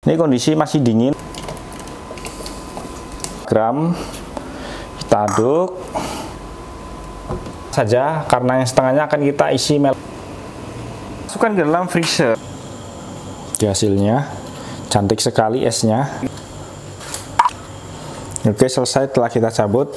Ini kondisi masih dingin. Gram kita aduk saja karena yang setengahnya akan kita isi melon. Masukkan ke dalam freezer. Di hasilnya cantik sekali esnya. Oke, selesai telah kita cabut.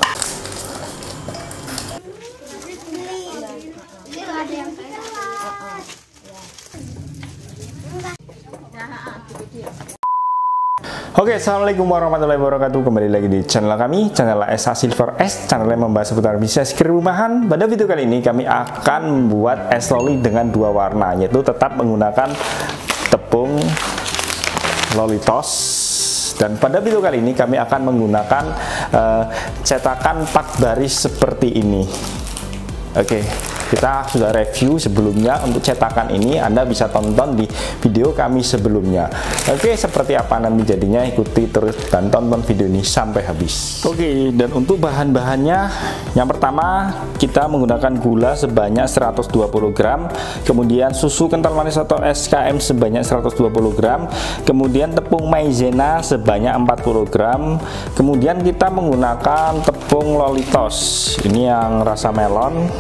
Oke, assalamualaikum warahmatullahi wabarakatuh. Kembali lagi di channel kami, channel SA Silver S, channel yang membahas seputar bisnis kerumahan. Pada video kali ini kami akan membuat es loli dengan dua warna, yaitu tetap menggunakan tepung lolitos. Dan pada video kali ini kami akan menggunakan cetakan 4 baris seperti ini. Oke, kita sudah review sebelumnya untuk cetakan ini. Anda bisa tonton di video kami sebelumnya. Oke, seperti apa nanti jadinya, ikuti terus dan tonton video ini sampai habis. Oke, dan untuk bahan-bahannya, yang pertama kita menggunakan gula sebanyak 120 gram, kemudian susu kental manis atau SKM sebanyak 120 gram, kemudian tepung maizena sebanyak 40 gram, kemudian kita menggunakan tepung lolitos, ini yang rasa melon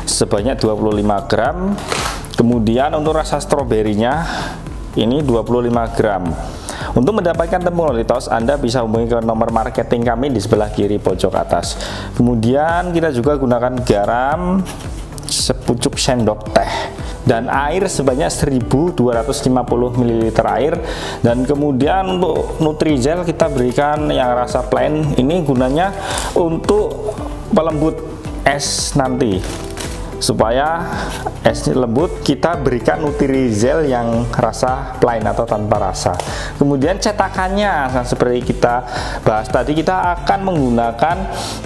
sebanyak 25 gram, kemudian untuk rasa stroberinya ini 25 gram. Untuk mendapatkan tepung lolitos Anda bisa hubungi ke nomor marketing kami di sebelah kiri pojok atas. Kemudian kita juga gunakan garam sepucuk sendok teh dan air sebanyak 1250 ml air. Dan kemudian untuk Nutrijel kita berikan yang rasa plain, ini gunanya untuk pelembut es nanti. Supaya esnya lembut, kita berikan Nutrijel yang rasa plain atau tanpa rasa. Kemudian cetakannya, nah, seperti kita bahas tadi, kita akan menggunakan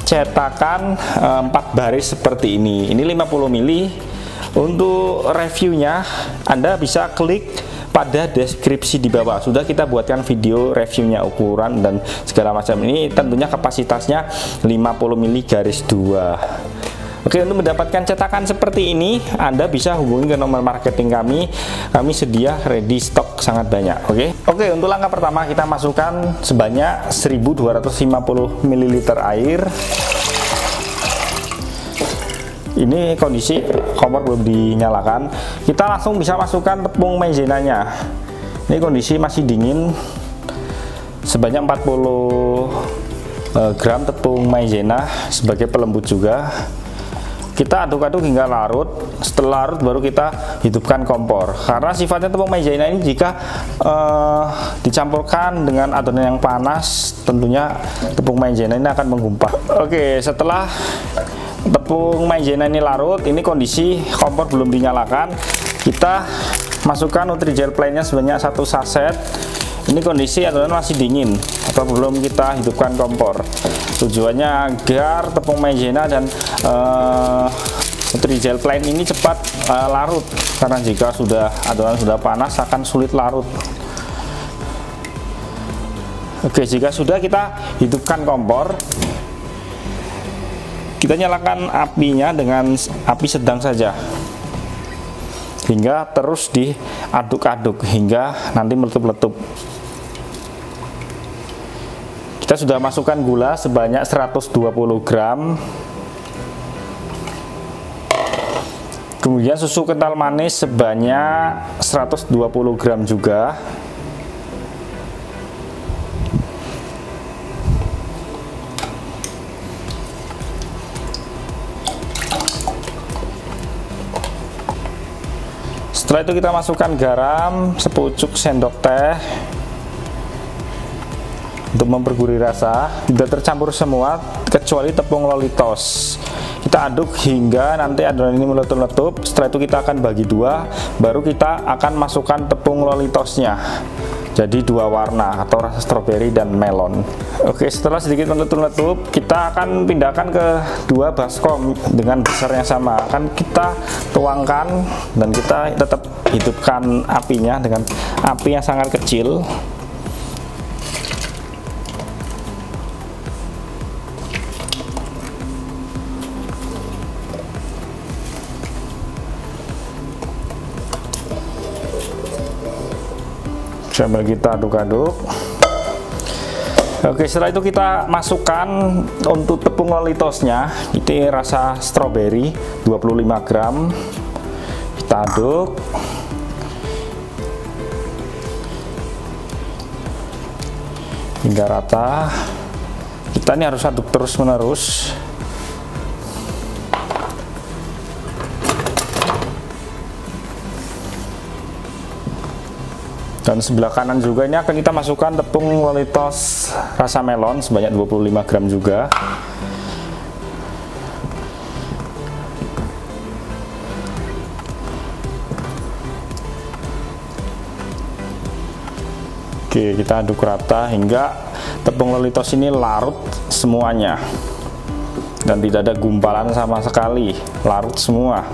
cetakan 4 baris seperti ini. Ini 50 ml. Untuk reviewnya Anda bisa klik pada deskripsi di bawah. Sudah kita buatkan video reviewnya, ukuran dan segala macam. Ini tentunya kapasitasnya 50 ml garis 2. Oke, untuk mendapatkan cetakan seperti ini Anda bisa hubungi ke nomor marketing kami. Kami sedia ready stock sangat banyak. Oke, untuk langkah pertama kita masukkan sebanyak 1250 ml air. Ini kondisi kompor belum dinyalakan. Kita langsung bisa masukkan tepung maizenanya. Ini kondisi masih dingin. Sebanyak 40 gram tepung maizena sebagai pelembut juga. Kita aduk-aduk hingga larut. Setelah larut baru kita hidupkan kompor. Karena sifatnya tepung maizena ini jika dicampurkan dengan adonan yang panas, tentunya tepung maizena ini akan menggumpal. Oke, setelah tepung maizena ini larut, ini kondisi kompor belum dinyalakan. Kita masukkan Nutrijel plainnya sebanyak 1 saset. Ini kondisi adonan masih dingin atau belum kita hidupkan kompor. Tujuannya agar tepung maizena dan Nutrijel plain ini cepat larut, karena jika adonan sudah panas akan sulit larut. Oke, jika sudah, kita hidupkan kompor. Kita nyalakan apinya dengan api sedang saja hingga terus diaduk-aduk hingga nanti meletup-letup. Kita sudah masukkan gula sebanyak 120 gram, kemudian susu kental manis sebanyak 120 gram juga. Setelah itu kita masukkan garam sepucuk sendok teh untuk mempergurih rasa. Sudah tercampur semua kecuali tepung lolitos. Kita aduk hingga nanti adonan ini meletup-letup. Setelah itu kita akan bagi dua, baru kita akan masukkan tepung lolitosnya. Jadi 2 warna atau rasa stroberi dan melon. Oke, setelah sedikit meletup-letup, kita akan pindahkan ke 2 baskom dengan besar yang sama. Akan kita tuangkan dan kita tetap hidupkan apinya dengan api yang sangat kecil. Sambil kita aduk-aduk. Oke, setelah itu kita masukkan untuk tepung lolitosnya. Ini rasa stroberi 25 gram. Kita aduk. Hingga rata. Kita ini harus aduk terus menerus. Dan sebelah kanan juga ini akan kita masukkan tepung lolitos rasa melon sebanyak 25 gram juga. Oke, kita aduk rata hingga tepung lolitos ini larut semuanya dan tidak ada gumpalan sama sekali, larut semua.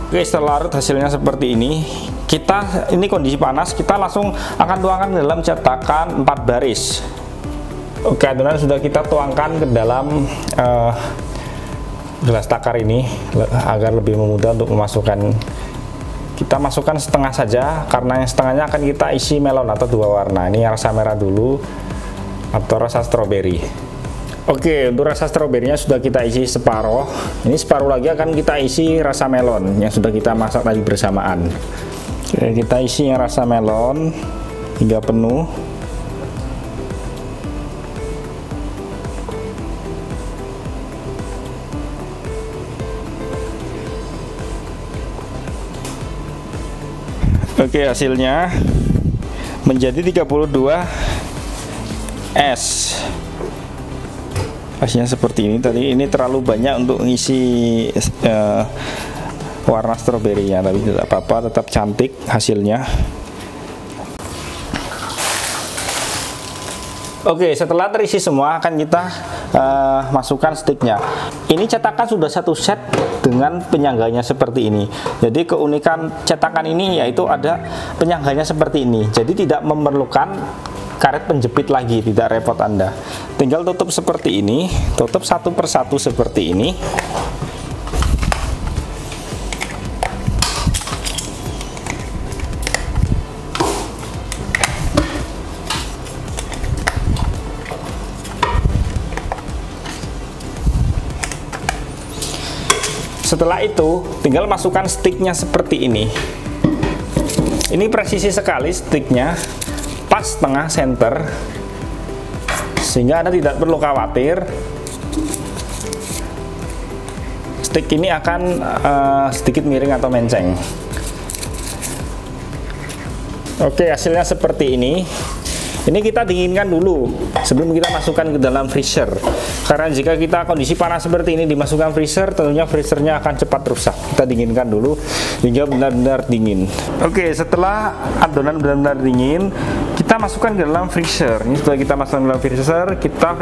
Oke, setelah larut hasilnya seperti ini. Ini kondisi panas, kita langsung akan tuangkan ke dalam cetakan 4 baris. Oke, adonan sudah kita tuangkan ke dalam gelas takar ini agar lebih mudah untuk memasukkan. Kita masukkan setengah saja, karena yang setengahnya akan kita isi melon atau 2 warna. Ini rasa merah dulu atau rasa stroberi. Oke, untuk rasa stroberinya sudah kita isi separuh. Ini separuh lagi akan kita isi rasa melon yang sudah kita masak tadi bersamaan. Oke, kita isi yang rasa melon hingga penuh. Oke, hasilnya menjadi 32 es. Hasilnya seperti ini. Tadi ini terlalu banyak untuk mengisi warna stroberinya, tapi tidak apa-apa, tetap cantik hasilnya. Oke, setelah terisi semua akan kita masukkan sticknya. Ini cetakan sudah satu set dengan penyangganya seperti ini. Jadi keunikan cetakan ini yaitu ada penyangganya seperti ini. Jadi tidak memerlukan karet penjepit lagi, tidak repot Anda. Tinggal tutup seperti ini, tutup satu persatu seperti ini. Setelah itu tinggal masukkan sticknya seperti ini. Ini presisi sekali sticknya, pas tengah center, sehingga Anda tidak perlu khawatir stick ini akan sedikit miring atau menceng. Oke, hasilnya seperti ini. Ini kita dinginkan dulu sebelum kita masukkan ke dalam freezer. Karena jika kita kondisi panas seperti ini dimasukkan freezer, tentunya freezernya akan cepat rusak. Kita dinginkan dulu hingga benar-benar dingin. Oke, setelah adonan benar-benar dingin, kita masukkan ke dalam freezer. Ini sudah kita masukkan ke dalam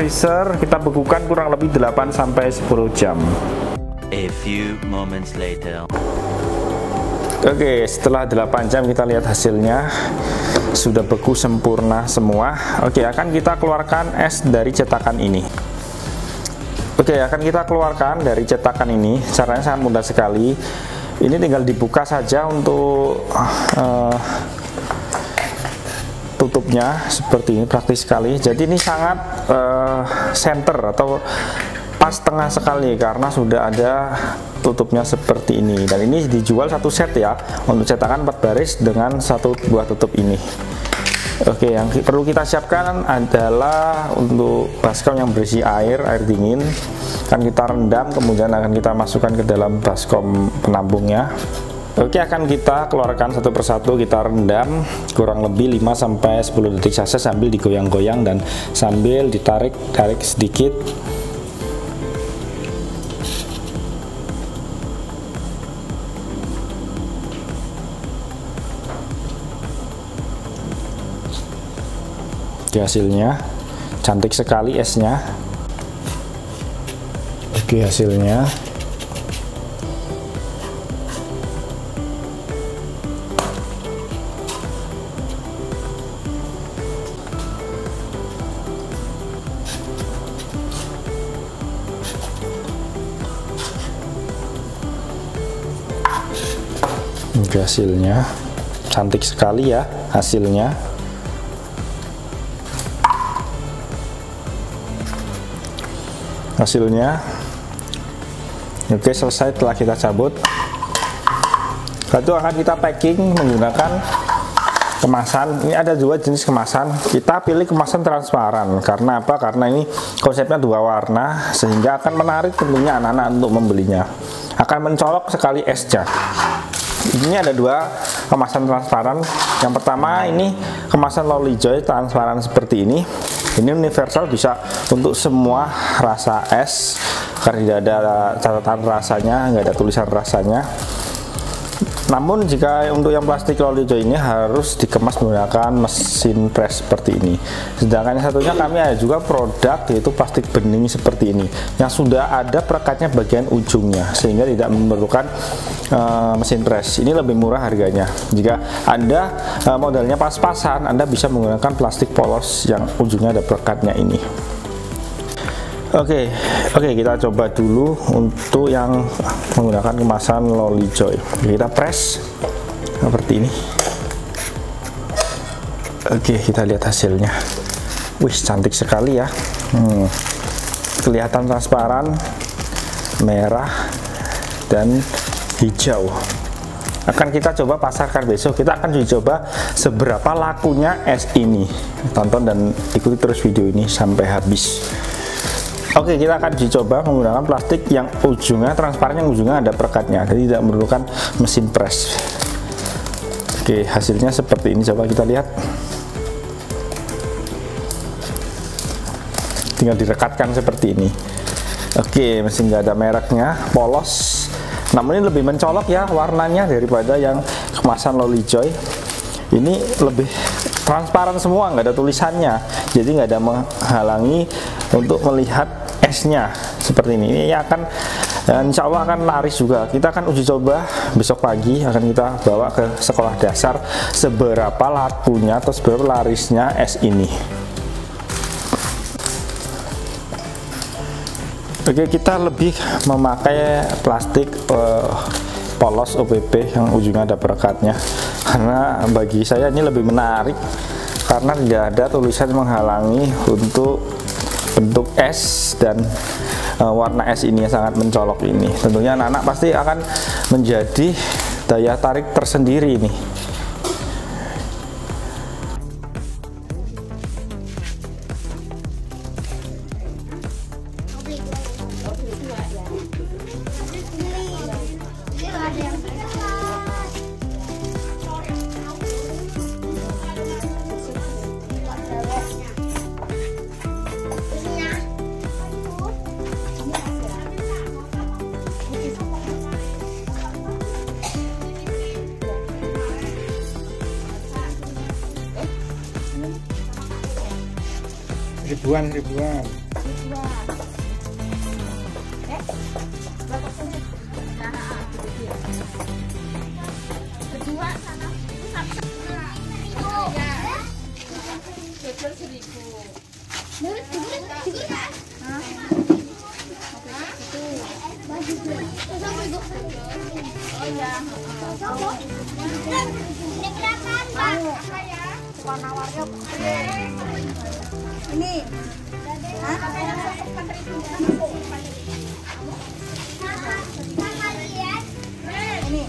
freezer, kita bekukan kurang lebih 8 sampai 10 jam. A few moments later. Oke, setelah 8 jam kita lihat hasilnya sudah beku sempurna semua. Oke, akan kita keluarkan es dari cetakan ini. Oke, akan kita keluarkan dari cetakan ini. Caranya sangat mudah sekali. Ini tinggal dibuka saja untuk tutupnya seperti ini, praktis sekali. Jadi ini sangat center atau pas tengah sekali karena sudah ada tutupnya seperti ini, dan ini dijual satu set ya untuk cetakan 4 baris dengan satu buah tutup ini. Oke, yang perlu kita siapkan adalah untuk baskom yang berisi air dingin. Akan kita rendam, kemudian akan kita masukkan ke dalam baskom penampungnya. Oke, akan kita keluarkan satu persatu, kita rendam kurang lebih 5-10 detik saja sambil digoyang-goyang dan sambil ditarik sedikit. Oke, hasilnya cantik sekali esnya. Oke, hasilnya cantik sekali ya hasilnya. Oke, selesai. Telah kita cabut, lalu akan kita packing menggunakan kemasan. Ini ada dua jenis kemasan, kita pilih kemasan transparan. Karena apa? Karena ini konsepnya dua warna, sehingga akan menarik tentunya anak-anak untuk membelinya, akan mencolok sekali esnya. Ini ada dua kemasan transparan. Yang pertama ini kemasan Lolly Joy transparan seperti ini. Ini universal, bisa untuk semua rasa es, karena tidak ada catatan rasanya, nggak ada tulisan rasanya. Namun jika untuk yang plastik Lolly Joy ini harus dikemas menggunakan mesin press seperti ini. Sedangkan yang satunya kami ada juga produk yaitu plastik bening seperti ini, yang sudah ada perekatnya bagian ujungnya, sehingga tidak memerlukan mesin press. Ini lebih murah harganya. Jika Anda modalnya pas-pasan, Anda bisa menggunakan plastik polos yang ujungnya ada perekatnya ini. Oke, kita coba dulu untuk yang menggunakan kemasan Lolly Joy. Kita press seperti ini. Oke, kita lihat hasilnya. Wih, cantik sekali ya. Kelihatan transparan, merah dan hijau. Akan kita coba pasarkan besok. Kita akan coba seberapa lakunya es ini. Tonton dan ikuti terus video ini sampai habis. Oke, kita akan dicoba menggunakan plastik yang ujungnya transparan, yang ujungnya ada perekatnya, jadi tidak memerlukan mesin press. Oke, hasilnya seperti ini. Coba kita lihat. Tinggal direkatkan seperti ini. Oke, mesin nggak ada mereknya, polos. Namun ini lebih mencolok ya warnanya daripada yang kemasan Lolly Joy. Ini lebih transparan semua, nggak ada tulisannya, jadi nggak ada menghalangi untuk melihat esnya seperti ini. Ini akan insya Allah akan laris juga. Kita akan uji coba besok pagi, akan kita bawa ke sekolah dasar seberapa lakunya atau seberapa larisnya es ini. Oke, kita lebih memakai plastik polos OPP yang ujungnya ada perekatnya, karena bagi saya ini lebih menarik karena tidak ada tulisan menghalangi untuk bentuk es dan warna es ini yang sangat mencolok ini. Tentunya anak-anak pasti akan menjadi daya tarik tersendiri ini. Ribuan. Ini ini